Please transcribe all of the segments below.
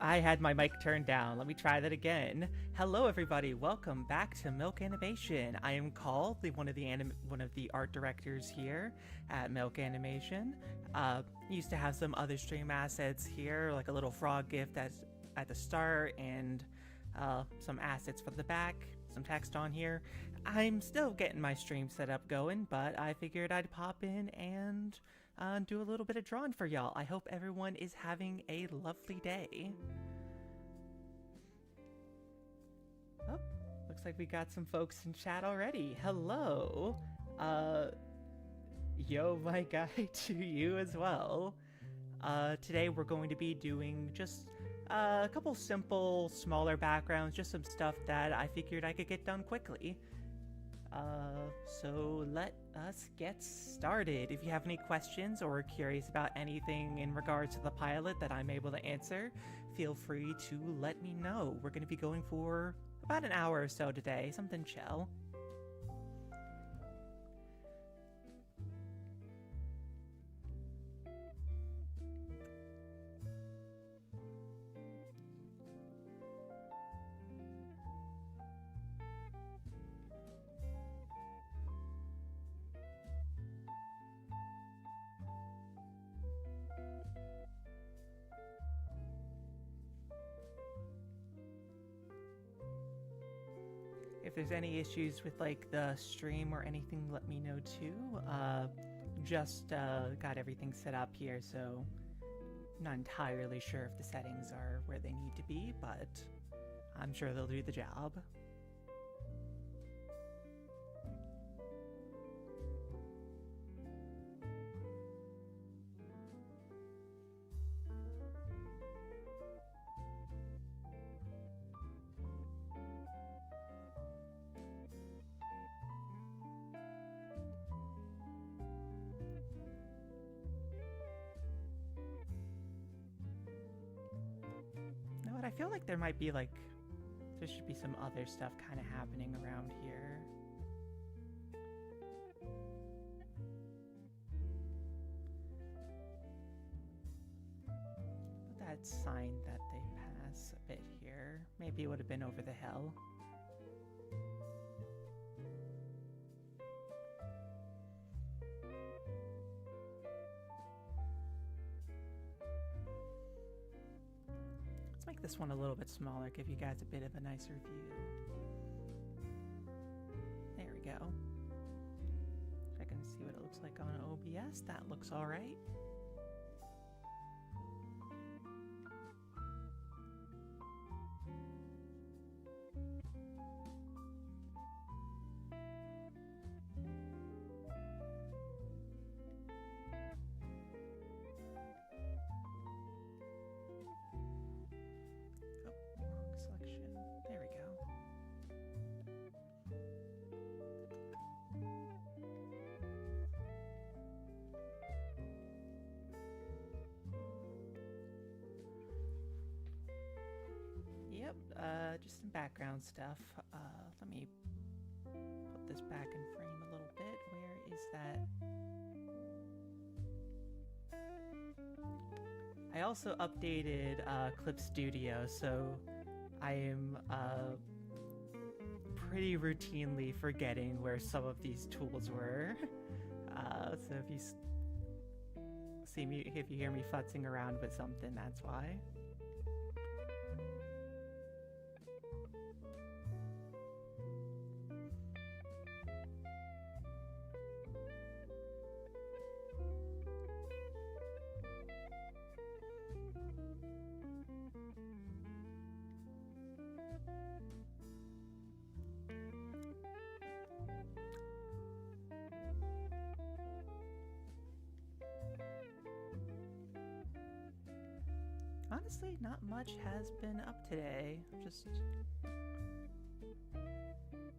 I had my mic turned down. Let me try that again. Hello, everybody. Welcome back to Milk Animation. I am Call, one of the art directors here at Milk Animation. Used to have some other stream assets here, like a little frog gift that's at the start, and some assets for the back, some text on here. I'm still getting my stream set up going, but I figured I'd pop in and do a little bit of drawing for y'all. I hope everyone is having a lovely day. Oh, looks like we got some folks in chat already. Hello. Yo, my guy, to you as well. Today we're going to be doing just a couple simple, smaller backgrounds, just some stuff that I figured I could get done quickly. So let us get started. If you have any questions or are curious about anything in regards to the pilot that I'm able to answer, feel free to let me know. We're going to be going for about an hour or so today, something chill. If there's any issues with like the stream or anything, let me know too. Just got everything set up here, so I'm not entirely sure if the settings are where they need to be, but I'm sure they'll do the job. I feel like there might be there should be some other stuff kind of happening around here. That sign that they pass a bit here. Maybe it would have been over the hill. Make this one a little bit smaller, give you guys a bit of a nicer view. There we go. Check and see what it looks like on OBS. That looks all right. Just some background stuff. Let me put this back in frame a little bit. Where is that? I also updated Clip Studio, so I am pretty routinely forgetting where some of these tools were. So if you see me, if you hear me futzing around with something, that's why. Honestly, not much has been up today. Just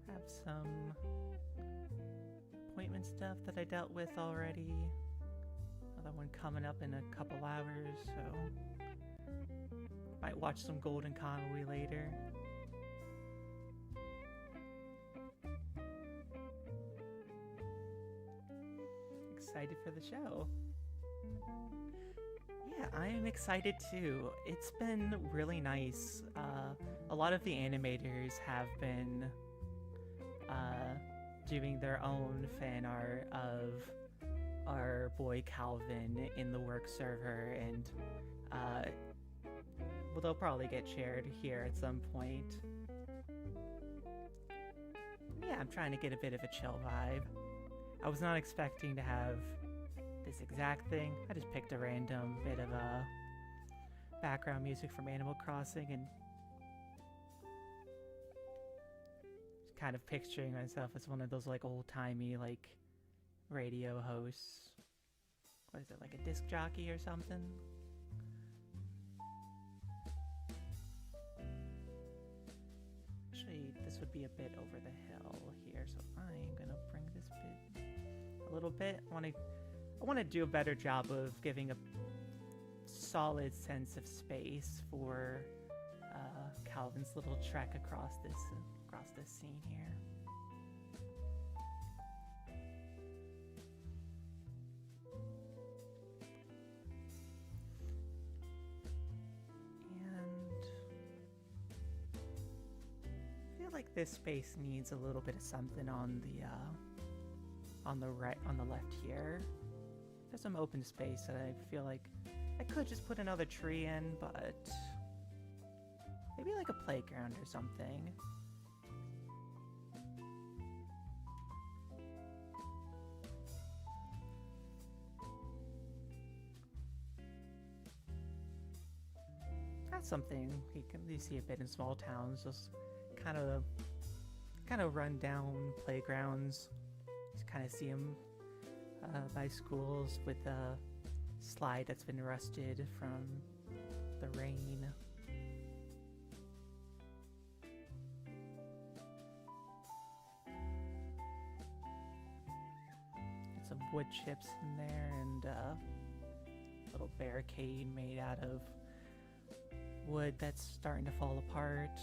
have some appointment stuff that I dealt with already. Another one coming up in a couple hours, so might watch some Golden Kamuy later. Excited for the show. Yeah, I'm excited too. It's been really nice. A lot of the animators have been doing their own fan art of our boy Calvin in the work server, and well, they'll probably get shared here at some point. Yeah, I'm trying to get a bit of a chill vibe. I was not expecting to have this exact thing. I just picked a random bit of background music from Animal Crossing and just kind of picturing myself as one of those like old-timey like radio hosts. What is it, like a disc jockey or something? Actually, this would be a bit over the hill here, so I'm gonna bring this bit a little bit. I want to do a better job of giving a solid sense of space for Calvin's little trek across this scene here. And I feel like this space needs a little bit of something on the right, on the left here. There's some open space that I feel like I could just put another tree in, but maybe like a playground or something. That's something you see a bit in small towns, just kind of run down playgrounds. Just kind of see them by schools with a slide that's been rusted from the rain. Get some wood chips in there and a little barricade made out of wood that's starting to fall apart.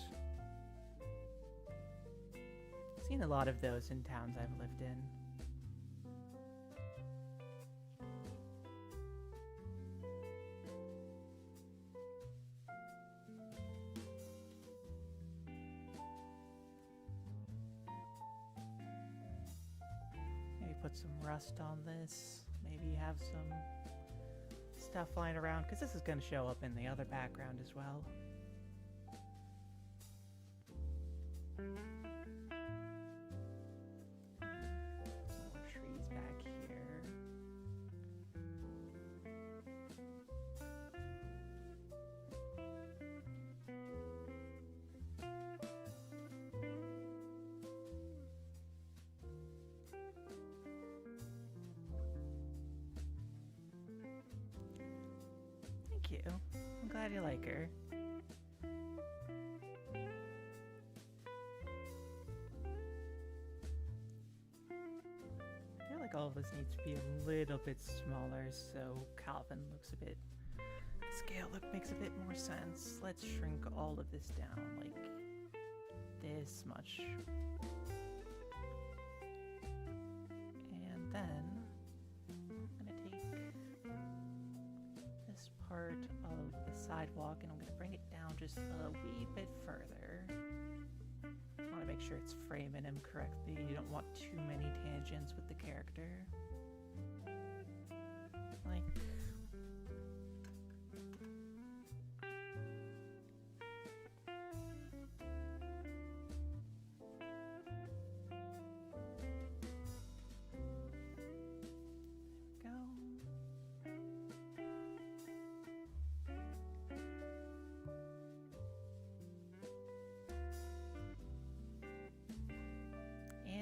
Seen a lot of those in towns I've lived in. Put some rust on this, maybe have some stuff lying around, because this is going to show up in the other background as well. Some more trees back here. Thank you. I'm glad you like her. I feel like all of this needs to be a little bit smaller so Calvin looks a bit... The scale makes a bit more sense. Let's shrink all of this down like this much. And then I'm going to take this part of the sidewalk and I'm going to bring it down just a wee bit further. I want to make sure it's framing him correctly. You don't want too many tangents with the character. Like...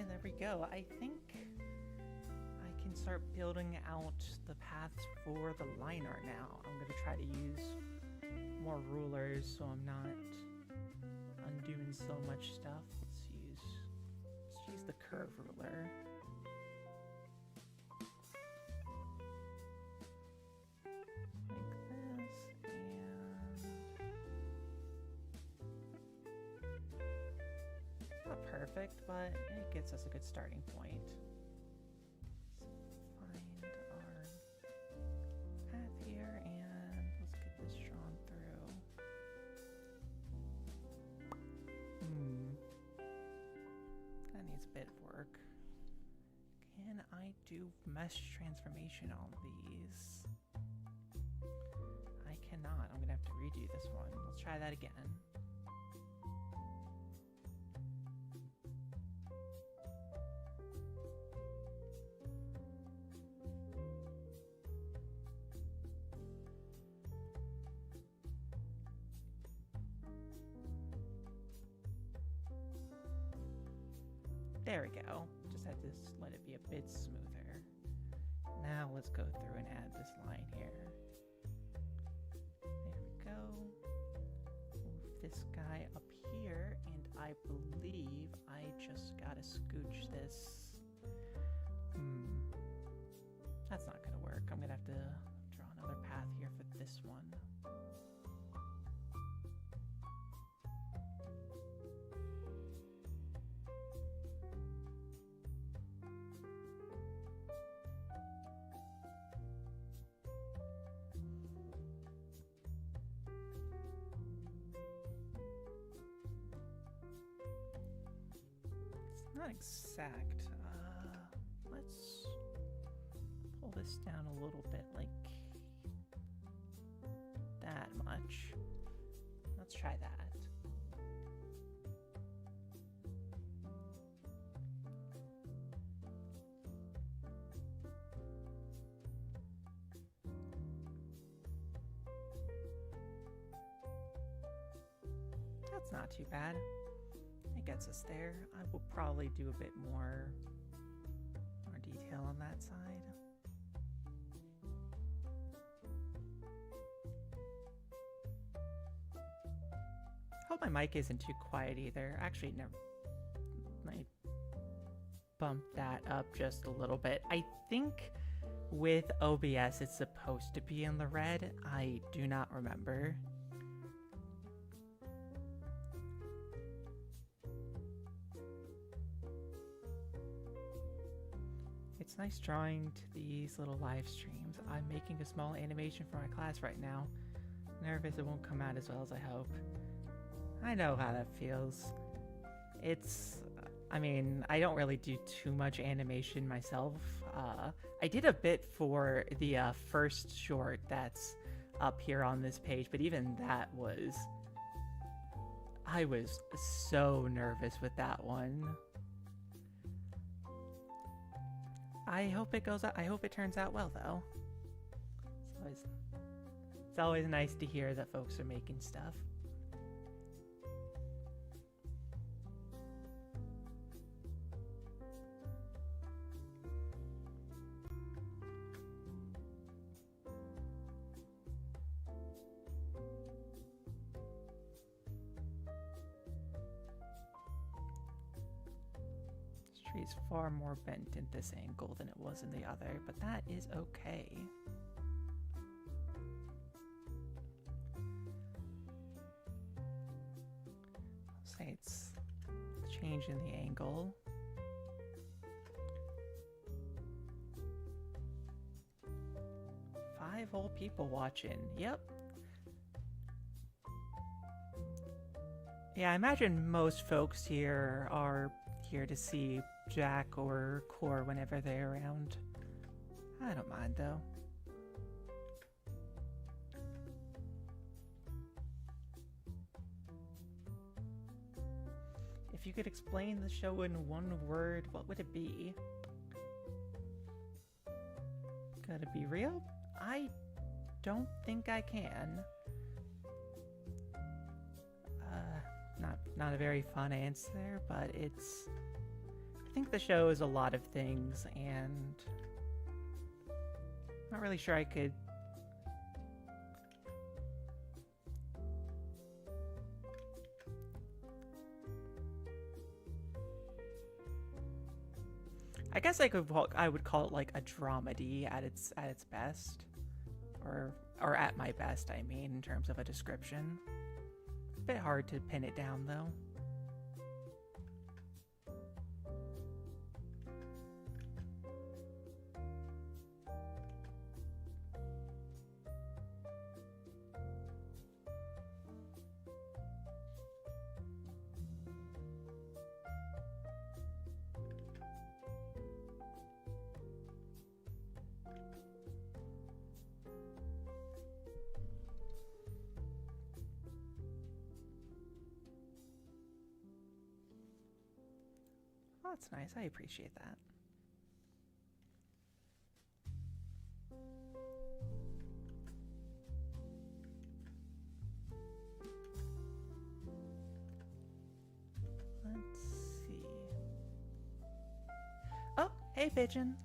there we go. I think I can start building out the paths for the line art now. I'm going to try to use more rulers so I'm not undoing so much stuff. Let's use the curve ruler. Like this, and not perfect, but it gets us a good starting point. Let's find our path here, and work. Can I do mesh transformation on these? I cannot. I'm gonna have to redo this one. Let's try that again. There we go. Just had to let it be a bit smoother. Now let's go through and add this line here. There we go. Move this guy up here, and I believe I just gotta scooch this. That's not gonna work. I'm gonna have to draw another path here for this one. Not exact. Let's pull this down a little bit, like that much. Let's try that. That's not too bad. It gets us there. I will probably do a bit more detail on that side. Hope my mic isn't too quiet either. Actually, never. Might bump that up just a little bit. I think with OBS it's supposed to be in the red. I do not remember. It's nice drawing to these little live streams. I'm making a small animation for my class right now. Nervous it won't come out as well as I hope. I know how that feels. I mean, I don't really do too much animation myself. I did a bit for the first short that's up here on this page, but even that I was so nervous with that one. I hope it goes out. I hope it turns out well, though. It's always nice to hear that folks are making stuff. Is far more bent in this angle than it was in the other, but that is okay. I'll say it's changing the angle. Five whole people watching. Yep. Yeah, I imagine most folks here are here to see Jack or Core whenever they're around. I don't mind though. If you could explain the show in one word, what would it be? Gotta be real? I don't think I can. Not a very fun answer, but it's... I think the show is a lot of things, and I'm not really sure I could... I guess I would call it like a dramedy at its best, or at my best, I mean, in terms of a description. A bit hard to pin it down though. that's nice. I appreciate that. Let's see. Oh, hey, pigeon.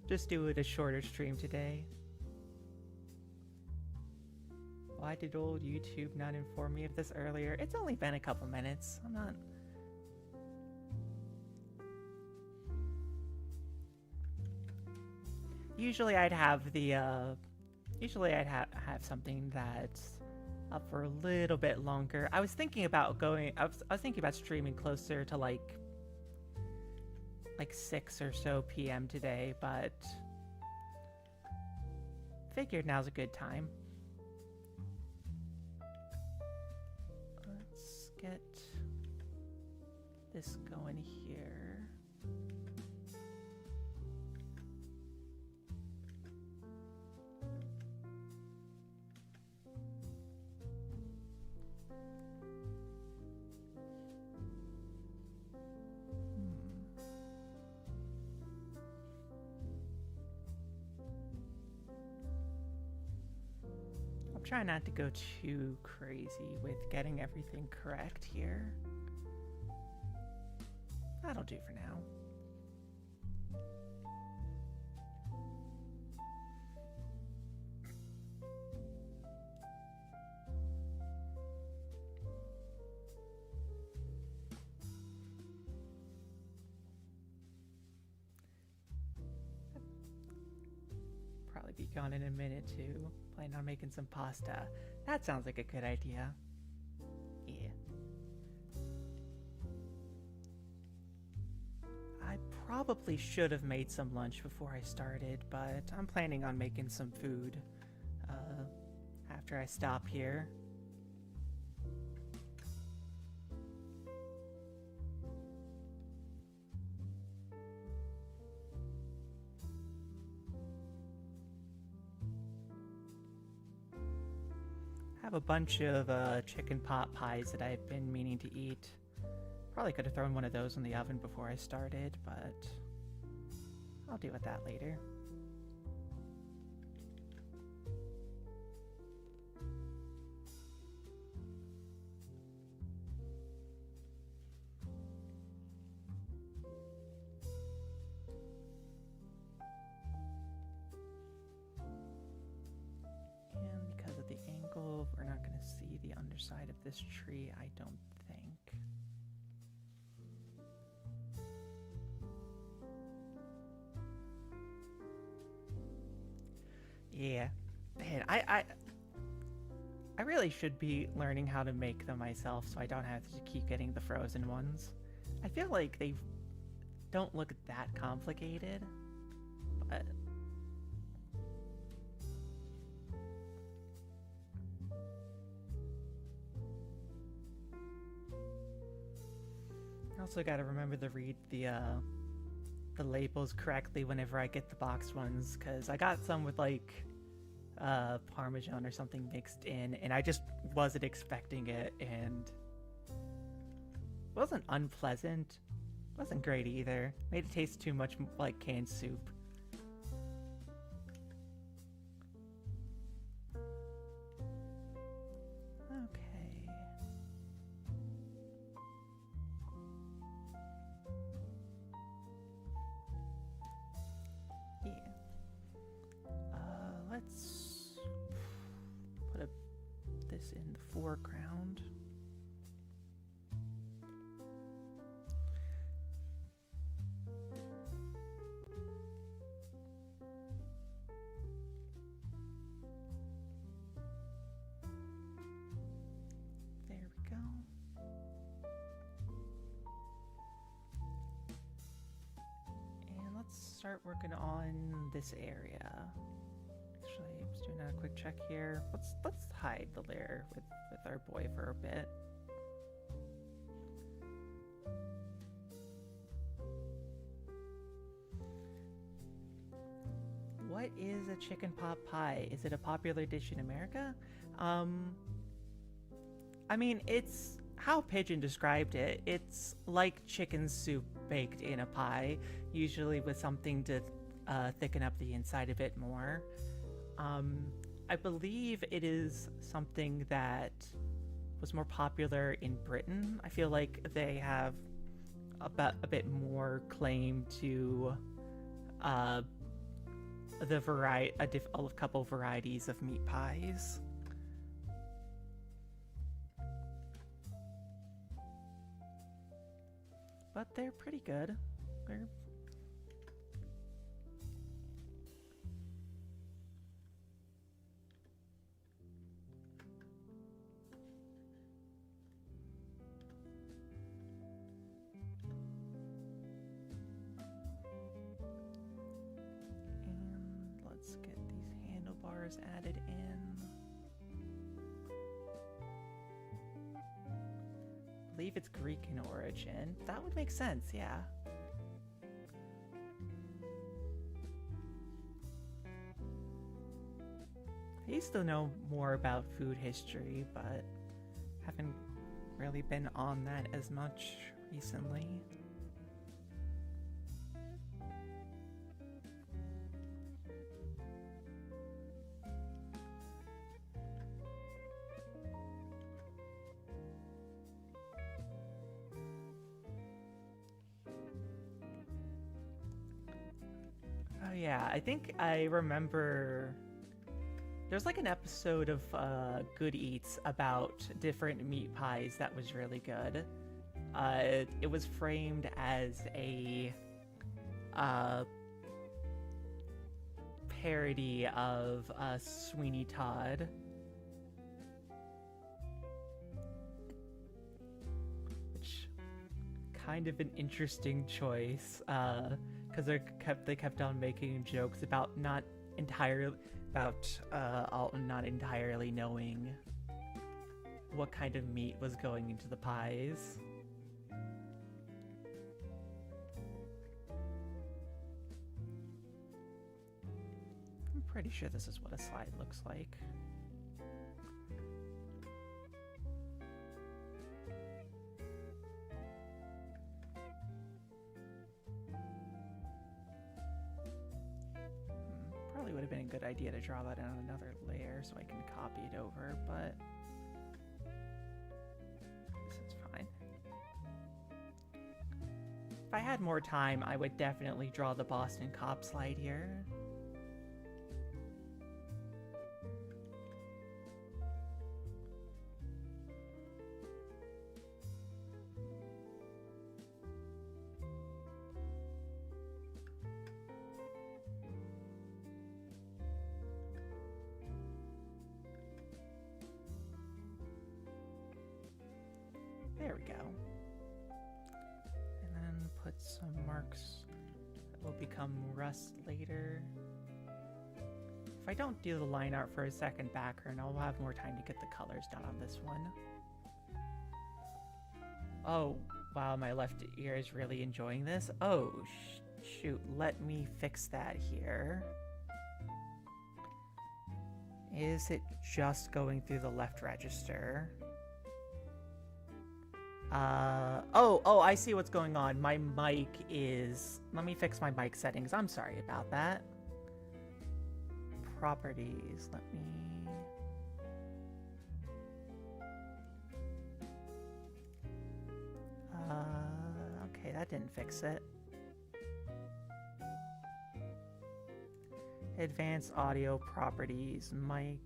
Just doing a shorter stream today. Why did old YouTube not inform me of this earlier? It's only been a couple minutes. I'm not... Usually I'd have the, Usually I'd have something that's up for a little bit longer. I was thinking about going... I was thinking about streaming closer to like 6 or so p.m. today, but... Figured now's a good time. Get this going here. Try not to go too crazy with getting everything correct here. That'll do for now. Probably be gone in a minute too. Planning on making some pasta. That sounds like a good idea. Yeah. I probably should have made some lunch before I started, but I'm planning on making some food after I stop here. A bunch of chicken pot pies that I've been meaning to eat. Probably could have thrown one of those in the oven before I started, but I'll deal with that later. Side of this tree, I don't think. Yeah, man, I really should be learning how to make them myself so I don't have to keep getting the frozen ones. I feel like they don't look that complicated, but also got to remember to read the labels correctly whenever I get the boxed ones, because I got some with like Parmesan or something mixed in, and I just wasn't expecting it, and it wasn't unpleasant. It wasn't great either. Made it taste too much like canned soup. In the foreground. There we go. And let's start working on this area. Actually, I'm just doing a quick check here. Let's hide the lair with our boy for a bit. What is a chicken pot pie? Is it a popular dish in America? I mean, it's how Pigeon described it. It's like chicken soup baked in a pie, usually with something to thicken up the inside a bit more. I believe it is something that was more popular in Britain. I feel like they have a bit more claim to a couple varieties of meat pies. But they're pretty good. They're let's get these handlebars added in. I believe it's Greek in origin. That would make sense, yeah. I used to know more about food history, but haven't really been on that as much recently. Oh yeah, I think I remember there's like an episode of Good Eats about different meat pies that was really good. It was framed as a parody of Sweeney Todd. Which kind of an interesting choice, because they kept on making jokes about not entirely knowing what kind of meat was going into the pies. I'm pretty sure this is what a slide looks like. Probably would have been a good idea to draw that on another layer so I can copy it over, but this is fine. If I had more time, I would definitely draw the Boston Cop slide here. There we go. And then put some marks that will become rust later. If I don't do the line art for a second background, I'll have more time to get the colors done on this one. Oh, wow, my left ear is really enjoying this. Oh, shoot, let me fix that here. Is it just going through the left register? Oh, I see what's going on. My mic is... Let me fix my mic settings. I'm sorry about that. Properties. Let me... Okay, that didn't fix it. Advanced audio properties. Mic.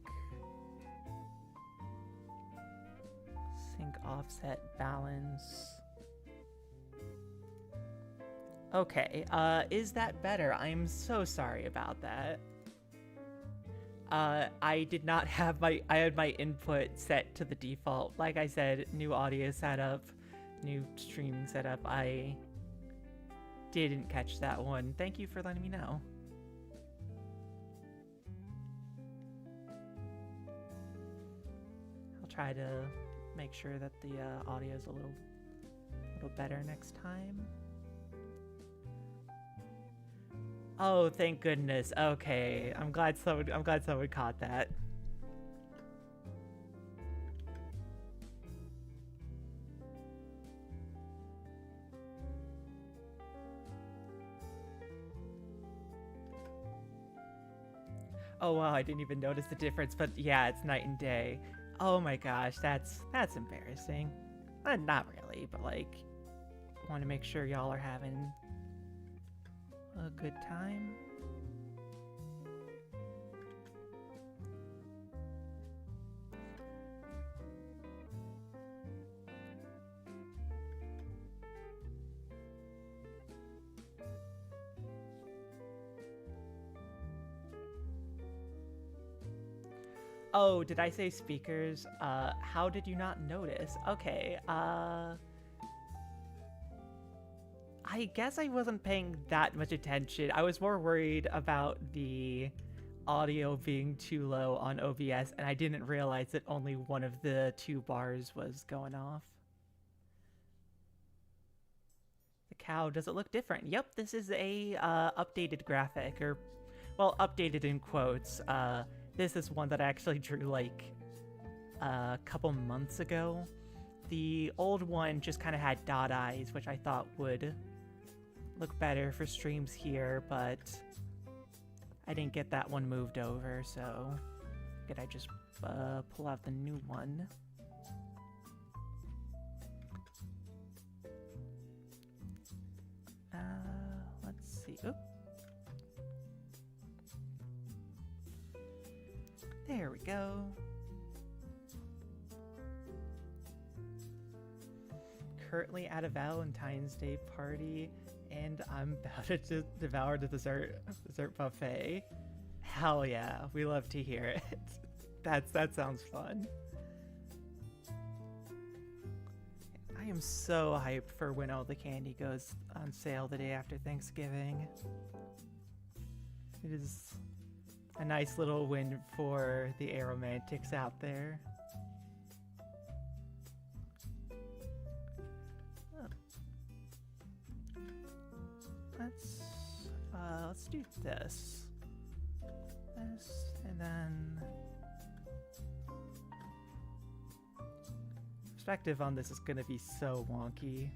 Sync offset balance. Okay, is that better? I'm so sorry about that. I did not have I had my input set to the default. Like I said, new audio setup, new streaming setup. I didn't catch that one. Thank you for letting me know. I'll try to make sure that the audio is a little better next time. Oh, thank goodness. Okay, I'm glad someone caught that. Oh wow, I didn't even notice the difference, but yeah, it's night and day. Oh my gosh, that's embarrassing. Not really, but like, want to make sure y'all are having a good time. Oh, did I say speakers? How did you not notice? Okay, I guess I wasn't paying that much attention. I was more worried about the audio being too low on OBS, and I didn't realize that only one of the two bars was going off. The cow, does it look different? Yep, this is a updated graphic, or, well, updated in quotes. This is one that I actually drew like a couple months ago. The old one just kind of had dot eyes, which I thought would look better for streams here, but I didn't get that one moved over, so could I just pull out the new one? Let's see. Oop. There we go. Currently at a Valentine's Day party, and I'm about to devour the dessert buffet. Hell yeah, we love to hear it. That sounds fun. I am so hyped for when all the candy goes on sale the day after Thanksgiving. It is a nice little win for the aromantics out there. Let's do this, and then perspective on this is gonna be so wonky.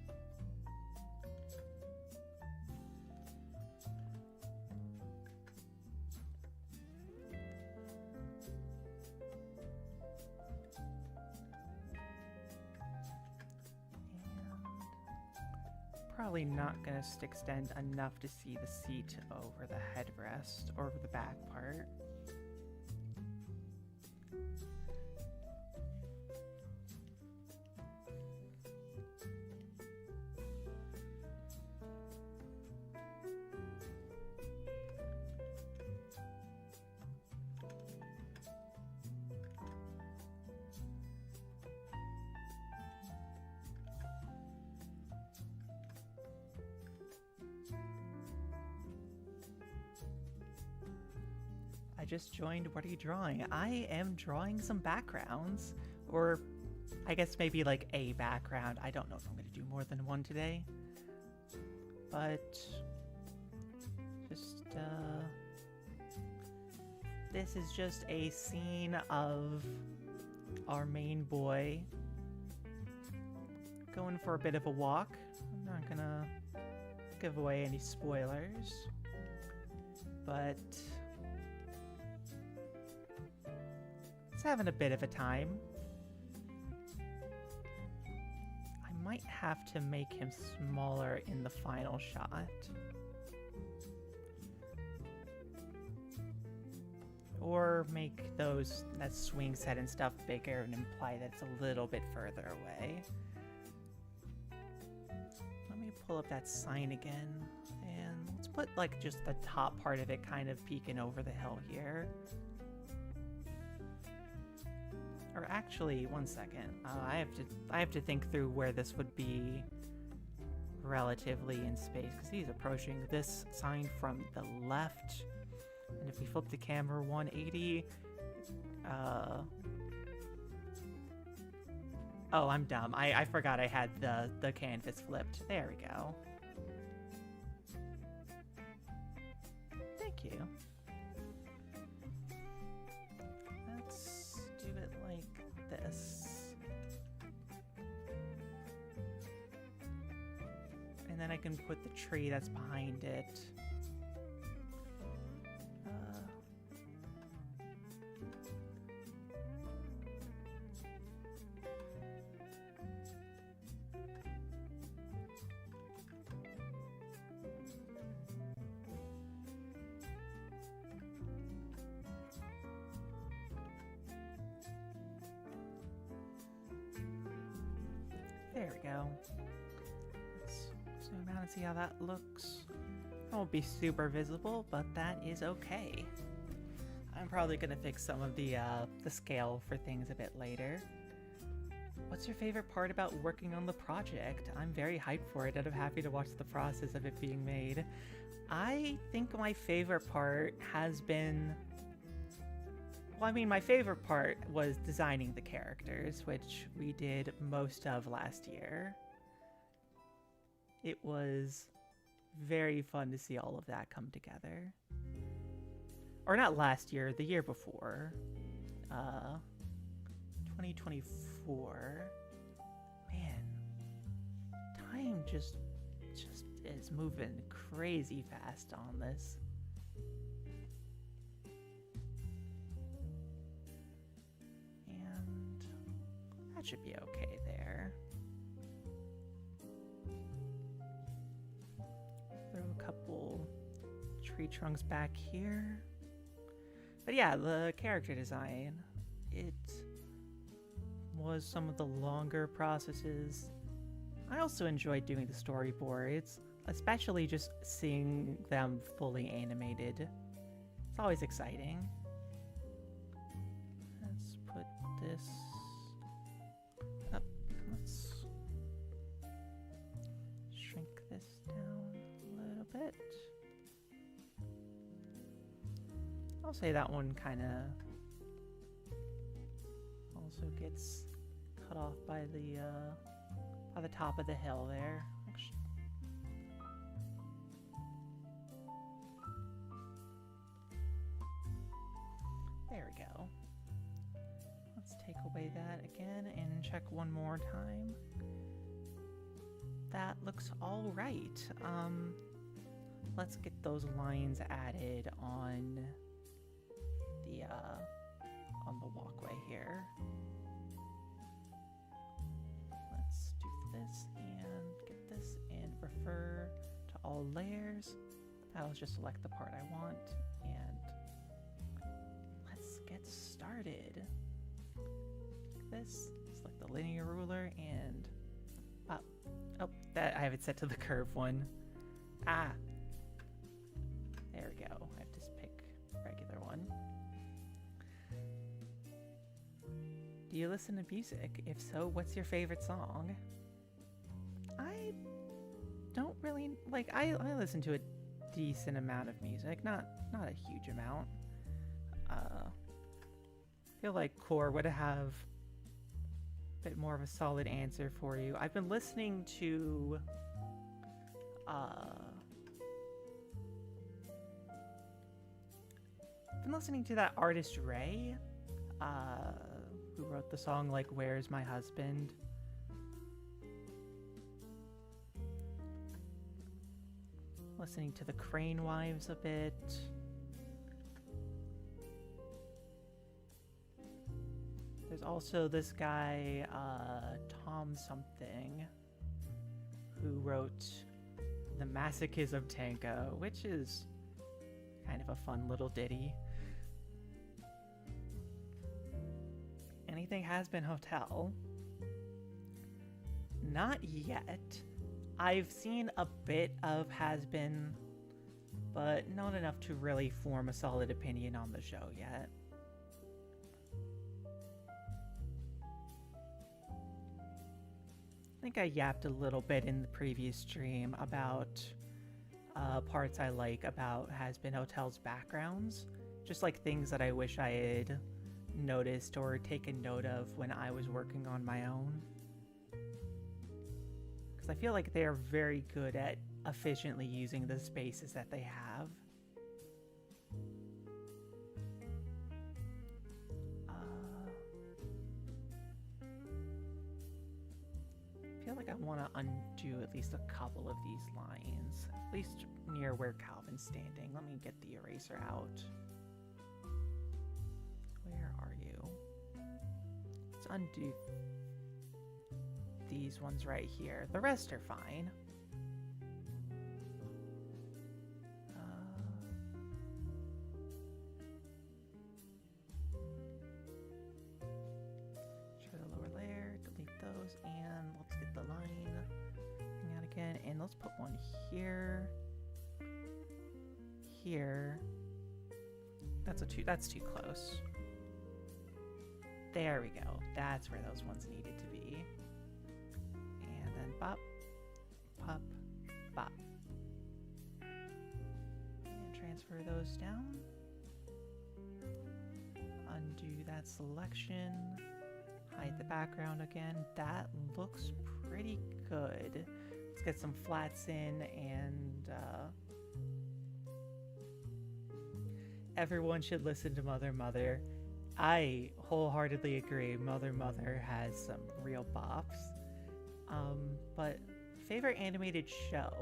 Probably not gonna extend enough to see the seat over the headrest or over the back part. Just joined. What are you drawing? I am drawing some backgrounds, or I guess maybe like a background. I don't know if I'm going to do more than one today, but just this is just a scene of our main boy going for a bit of a walk. I'm not gonna give away any spoilers, but he's having a bit of a time. I might have to make him smaller in the final shot. Or make that swing set and stuff bigger and imply that it's a little bit further away. Let me pull up that sign again, and let's put like just the top part of it kind of peeking over the hill here. Or actually, one second. I have to think through where this would be relatively in space, because he's approaching this sign from the left. And if we flip the camera 180, oh, I'm dumb. I forgot I had the canvas flipped. There we go. Thank you. Let's do it like this. And then I can put the tree that's behind it There we go. Let's zoom out and see how that looks. It won't be super visible, but that is okay. I'm probably gonna fix some of the scale for things a bit later. What's your favorite part about working on the project? I'm very hyped for it and I'm happy to watch the process of it being made. I think my favorite part has been... Well, I mean, my favorite part was designing the characters, which we did most of last year. It was very fun to see all of that come together. Or not last year, the year before. 2024. Man, time just is moving crazy fast on this. And that should be okay there. Throw a couple tree trunks back here. But yeah, the character design, it was some of the longer processes. I also enjoyed doing the storyboards, especially just seeing them fully animated. It's always exciting. Let's put this up. Let's shrink this down a little bit. I'll say that one kind of also gets cut off by the top of the hill there. There we go. Let's take away that again and check one more time. That looks all right. Let's get those lines added on the walkway here. Let's do this and get this and refer to all layers. I'll just select the part I want and let's get started. This, select the linear ruler and oh, that I have it set to the curve one. Ah, there we go. I have to just pick a regular one. Do you listen to music? If so, what's your favorite song? I don't really I listen to a decent amount of music, not a huge amount. I feel like Core would have a bit more of a solid answer for you. I've been listening to that artist Ray, who wrote the song like "Where's My Husband." Listening to the Crane Wives a bit. There's also this guy, Tom something, who wrote The Masochism Tango, which is kind of a fun little ditty. Anything Has Been Hotel? Not yet. I've seen a bit of Has Been, but not enough to really form a solid opinion on the show yet. I think I yapped a little bit in the previous stream about parts I like about Has Been Hotel's backgrounds. Just like things that I wish I had noticed or taken note of when I was working on my own. Because I feel like they are very good at efficiently using the spaces that they have. I feel like I want to undo at least a couple of these lines, at least near where Calvin's standing. Let me get the eraser out. Where are you? Let's undo these ones right here. The rest are fine. Try the lower layer, delete those, and let's get the line hang out again, and let's put one here. Here. That's too close. There we go. That's where those ones needed to be. And then bop, pop, bop. And transfer those down. Undo that selection. Hide the background again. That looks pretty good. Let's get some flats in, and everyone should listen to Mother Mother. I wholeheartedly agree. Mother Mother has some real bops. But favorite animated show?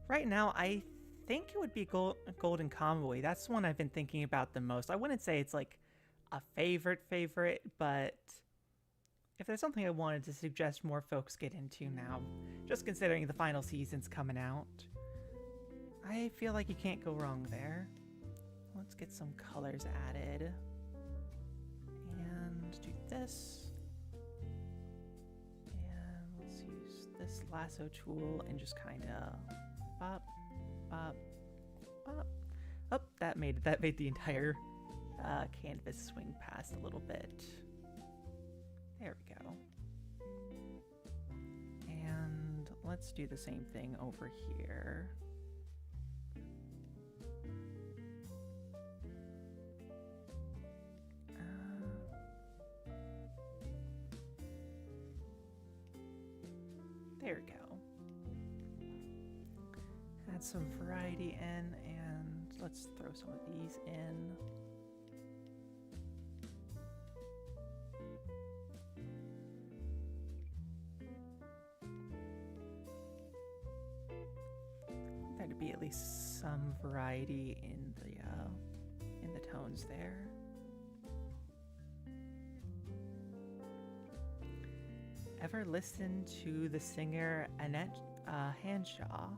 Right now, I think it would be Golden Convoy. That's the one I've been thinking about the most. I wouldn't say it's like a favorite, but if there's something I wanted to suggest more folks get into now, just considering the final season's coming out, I feel like you can't go wrong there. Let's get some colors added. And do this. And let's use this lasso tool and just kind of bop, bop, bop. Oh, that made the entire canvas swing past a little bit. There we go. And let's do the same thing over here. There we go. Add some variety in, and let's throw some of these in. There to be at least some variety in the tones there. Ever listen to the singer Annette Hanshaw?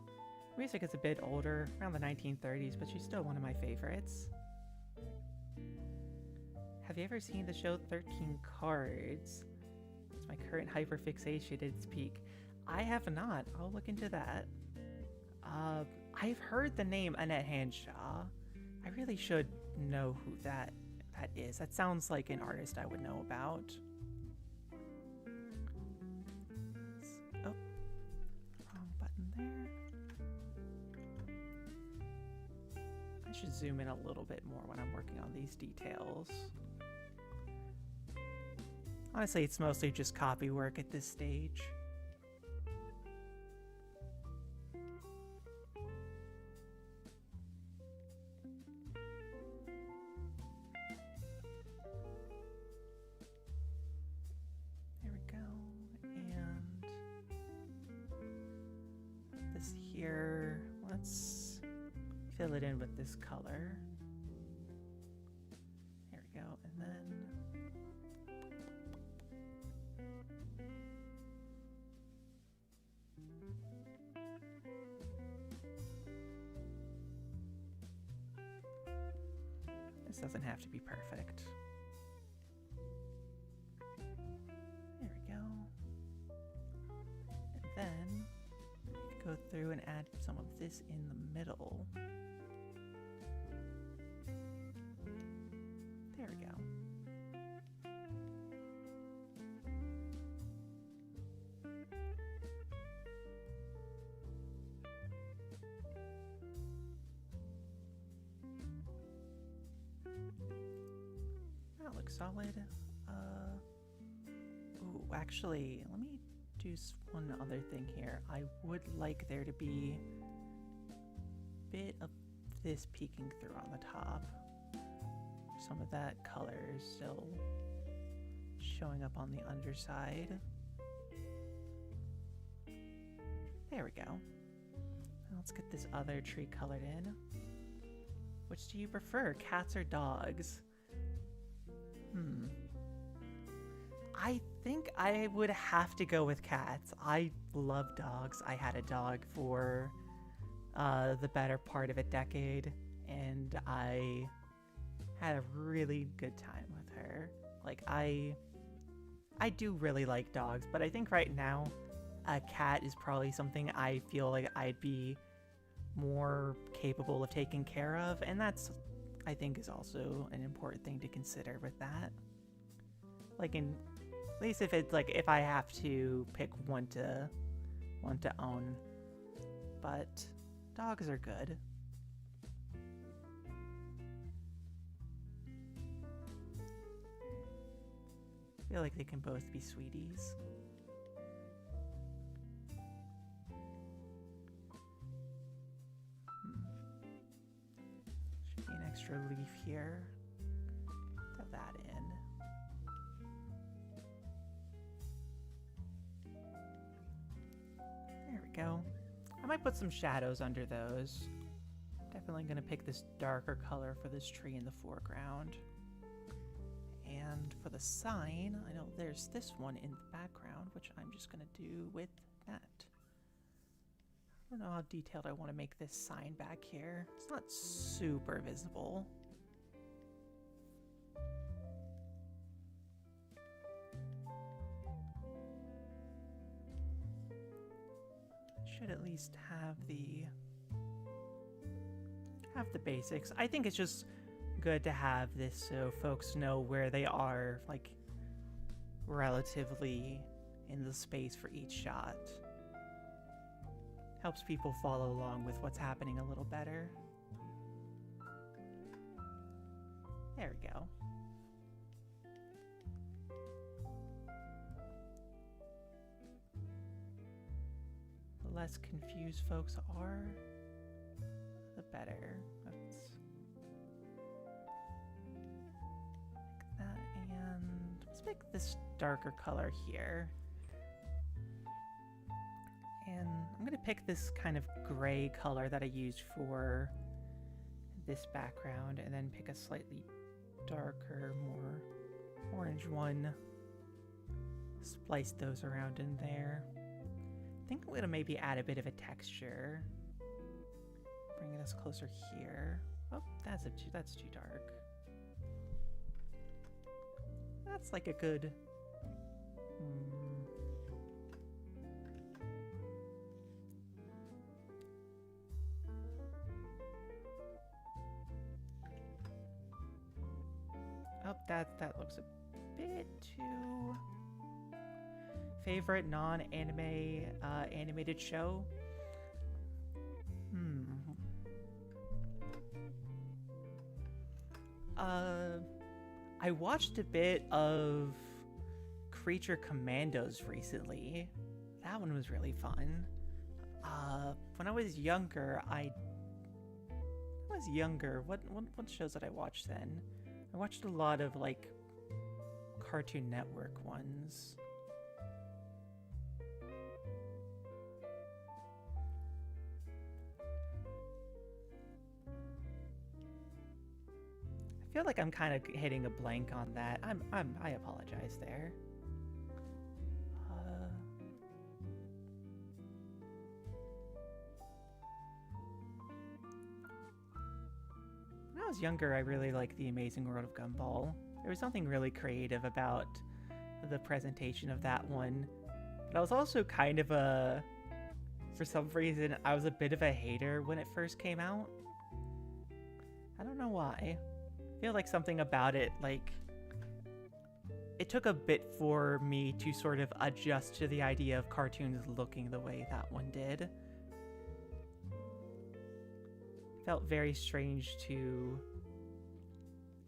Her music is a bit older, around the 1930s, but she's still one of my favorites. Have you ever seen the show 13 Cards? It's my current hyperfixation at its peak. I have not. I'll look into that. I've heard the name Annette Hanshaw. I really should know who that is. That sounds like an artist I would know about. Oh, wrong button there. I should zoom in a little bit more when I'm working on these details. Honestly, it's mostly just copy work at this stage. There we go. And this here, let's fill it in with this color. There we go. And then this doesn't have to be perfect. There we go. And then go through and add some of this in the middle. There we go. That looks solid. Ooh, actually, let me do one other thing here. I would like there to be a bit of this peeking through on the top. Some of that color is still showing up on the underside. There we go. Now let's get this other tree colored in. Which do you prefer, cats or dogs? I think I would have to go with cats. I love dogs. I had a dog for the better part of a decade, and I had a really good time with her. Like, I do really like dogs, but I think right now a cat is probably something I feel like I'd be more capable of taking care of, and that's, I think, is also an important thing to consider with that. Like, at least if it's like, if I have to pick one to own. But dogs are good. I feel like they can both be sweeties. Should be an extra leaf here. Throw that in. There we go. I might put some shadows under those. Definitely gonna pick this darker color for this tree in the foreground. And for the sign, I know there's this one in the background, which I'm just gonna do with that. I don't know how detailed I want to make this sign back here. It's not super visible. Should at least have the basics. I think it's just good to have this so folks know where they are, like, relatively in the space for each shot. Helps people follow along with what's happening a little better. There we go. The less confused folks are, the better. Like that, and let's pick this darker color here. And I'm going to pick this kind of gray color that I used for this background, and then pick a slightly darker, more orange one. Splice those around in there. I think I'm going to maybe add a bit of a texture. Bring this closer here. Oh, that's too dark. That's like a good... Oh, that looks a bit too... Favorite non-anime animated show? I watched a bit of Creature Commandos recently. That one was really fun. When I was younger, what shows did I watch then? I watched a lot of, like, Cartoon Network ones. I feel like I'm kind of hitting a blank on that. I apologize there. When I was younger, I really liked The Amazing World of Gumball. There was something really creative about the presentation of that one. But I was also kind of for some reason, I was a bit of a hater when it first came out. I don't know why. I feel like something about it, like, it took a bit for me to sort of adjust to the idea of cartoons looking the way that one did. Felt very strange to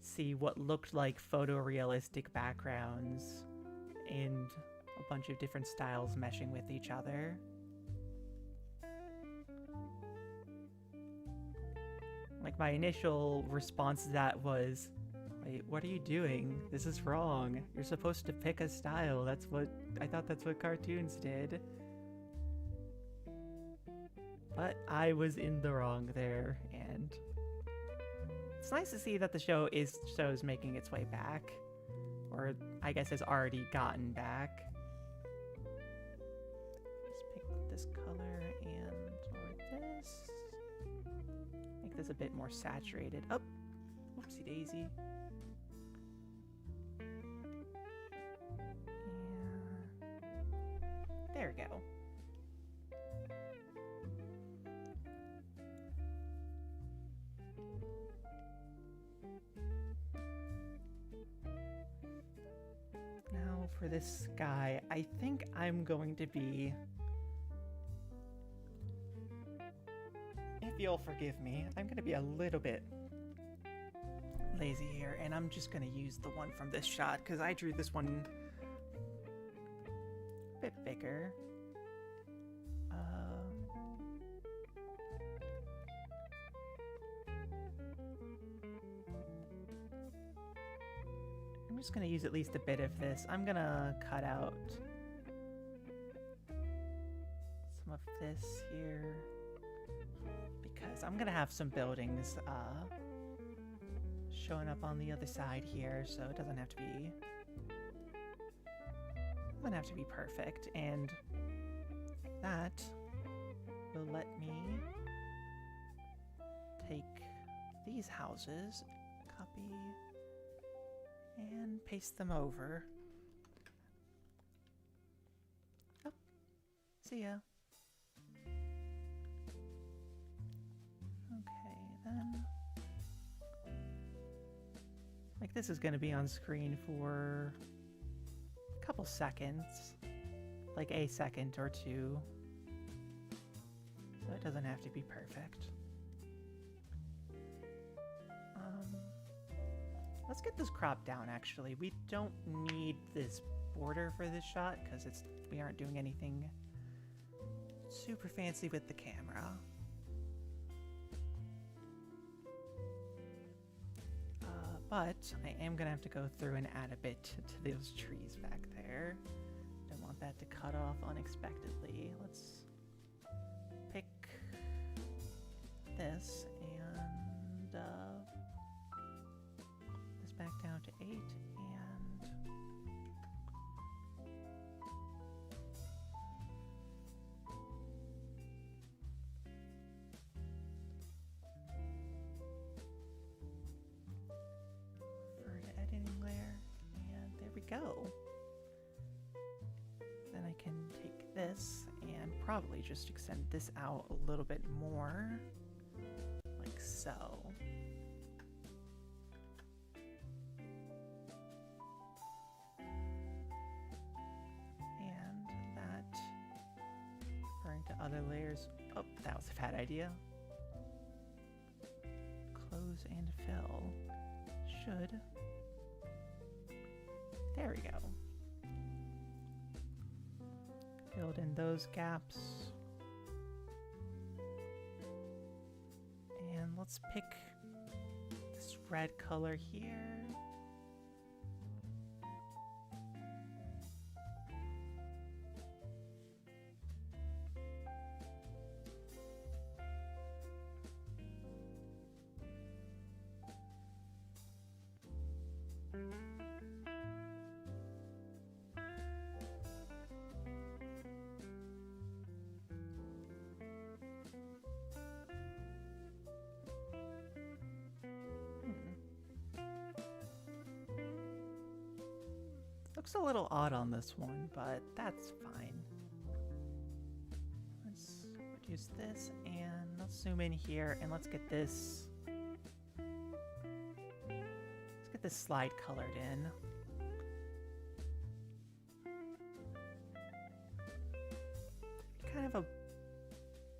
see what looked like photorealistic backgrounds and a bunch of different styles meshing with each other. Like, my initial response to that was, wait, what are you doing? This is wrong. You're supposed to pick a style. I thought that's what cartoons did. But I was in the wrong there, and it's nice to see that the show is making its way back. or I guess has already gotten back. Let's pick this color or this. Make this a bit more saturated. Oh, whoopsie daisy. There we go. Now for this guy, I think I'm going to be, if you'll forgive me, I'm going to be a little bit lazy here, and I'm just going to use the one from this shot because I drew this one bit bigger. I'm just gonna use at least a bit of this. I'm gonna cut out some of this here because I'm gonna have some buildings showing up on the other side here, so it doesn't have to be perfect, and that will let me take these houses, copy, and paste them over. Oh, see ya. Okay, then. Like, this is going to be on screen for a couple seconds. Like a second or two. So it doesn't have to be perfect. Let's get this crop down, actually. We don't need this border for this shot because we aren't doing anything super fancy with the camera. But I am gonna have to go through and add a bit to those trees back there. Don't want that to cut off unexpectedly. Let's pick this and this back down to 8 and for an editing layer, and there we go. Then I can take this and probably just extend this out a little bit more, like so. To other layers. Oh, that was a bad idea. Close and fill. Should. There we go. Build in those gaps. And let's pick this red color here. Looks a little odd on this one, but that's fine. Let's reduce this and let's zoom in here and let's get this slide colored in. Kind of a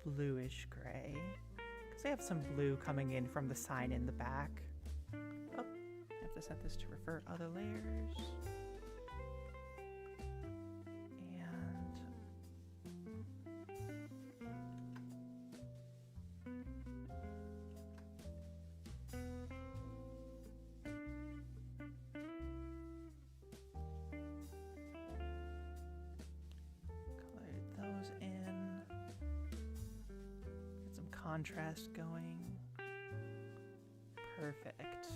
bluish gray, because I have some blue coming in from the sign in the back. Oh, I have to set this to revert other layers. Contrast going. Perfect.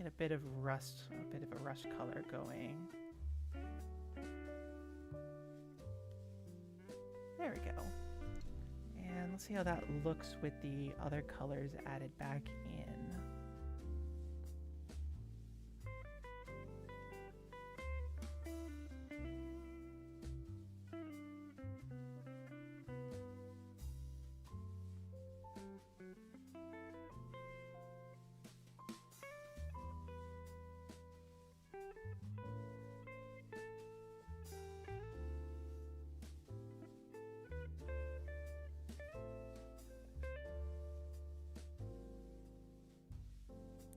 Get a bit of a rust color going. There we go. And let's see how that looks with the other colors added back in.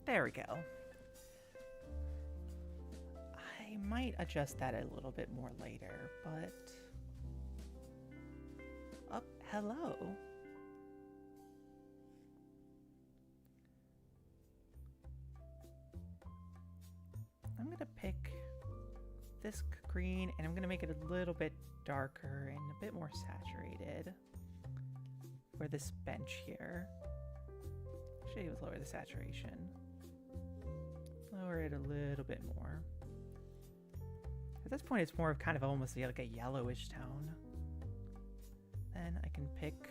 There we go. I might adjust that a little bit more later, but... Oh, hello. I'm gonna pick this green and I'm gonna make it a little bit darker and a bit more saturated for this bench here. Actually, let's lower the saturation. Lower it a little bit more. At this point, it's more of kind of almost like a yellowish tone. Then I can pick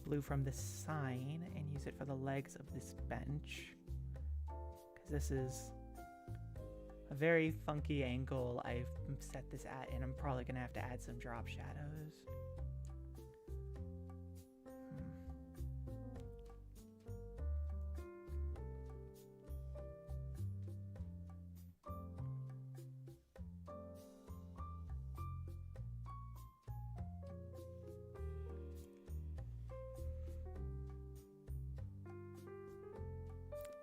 blue from this sign and use it for the legs of this bench. Because this is a very funky angle I've set this at, and I'm probably going to have to add some drop shadows.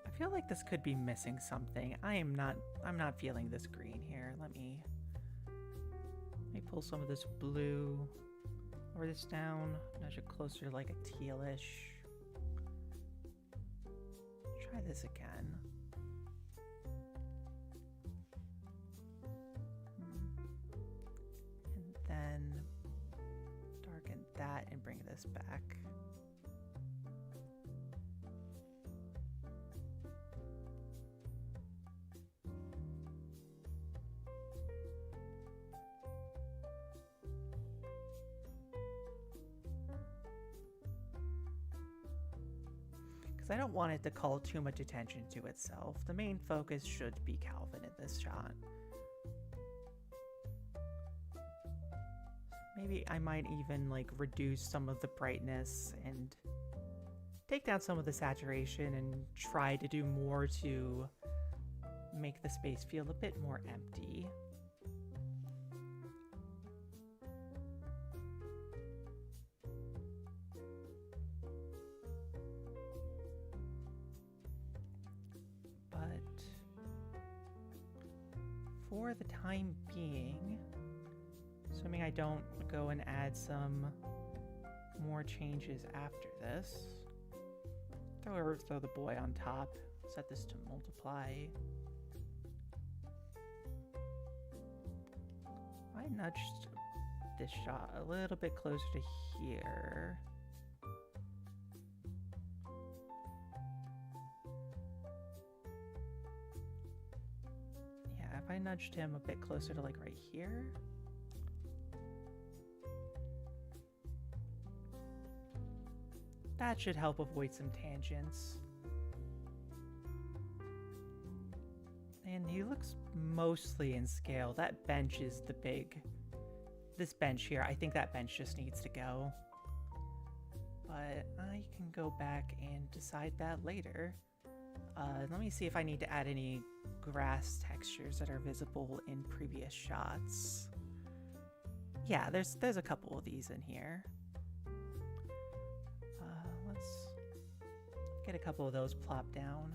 I feel like this could be missing something. I'm not feeling this green here. Let me pull some of this blue or this down, nudge it closer to like a tealish. Try this again. And then darken that and bring this back. I don't want it to call too much attention to itself. The main focus should be Calvin in this shot. Maybe I might even like reduce some of the brightness and take down some of the saturation and try to do more to make the space feel a bit more empty. For the time being, assuming I don't go and add some more changes after this, throw the boy on top, set this to multiply. I nudged this shot a little bit closer to here. I nudged him a bit closer to like right here. That should help avoid some tangents. And he looks mostly in scale. That bench is the big... This bench here, I think that bench just needs to go. But I can go back and decide that later. Let me see if I need to add any grass textures that are visible in previous shots. Yeah, there's a couple of these in here. Let's get a couple of those plopped down.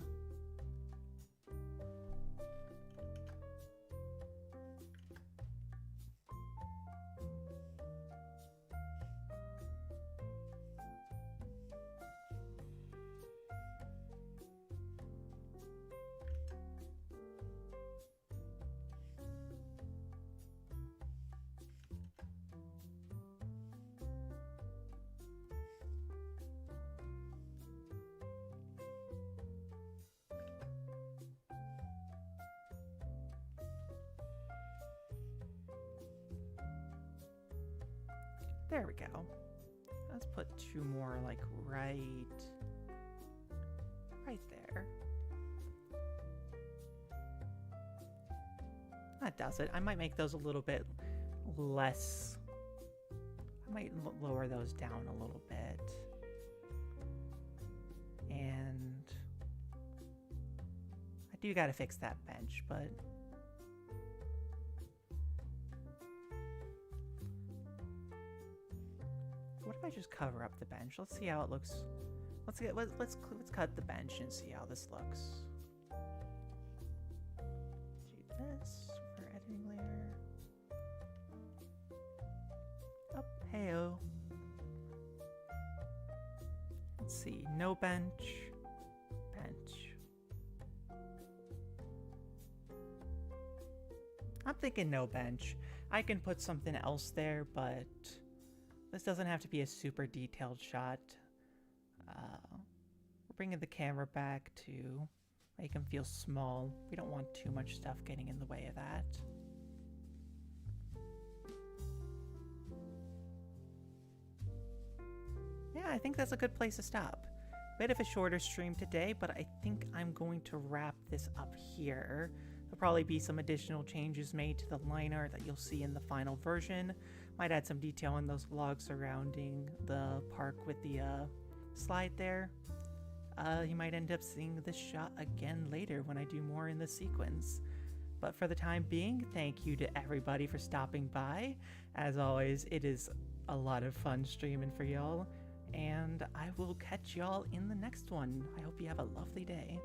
There we go. Let's put 2 more, like, right there. That does it. I might make those a little bit less. I might lower those down a little bit. And I do gotta fix that bench, but what if I just cover up the bench? Let's see how it looks. Let's cut the bench and see how this looks. Do this for editing layer. Up, heyo. Let's see, no bench. I'm thinking no bench. I can put something else there, but this doesn't have to be a super detailed shot. We're bringing the camera back to make him feel small. We don't want too much stuff getting in the way of that. Yeah, I think that's a good place to stop. Bit of a shorter stream today, but I think I'm going to wrap this up here. There'll probably be some additional changes made to the liner that you'll see in the final version. Might add some detail in those vlogs surrounding the park with the slide there. You might end up seeing this shot again later when I do more in the sequence. But for the time being, thank you to everybody for stopping by. As always, it is a lot of fun streaming for y'all. And I will catch y'all in the next one. I hope you have a lovely day.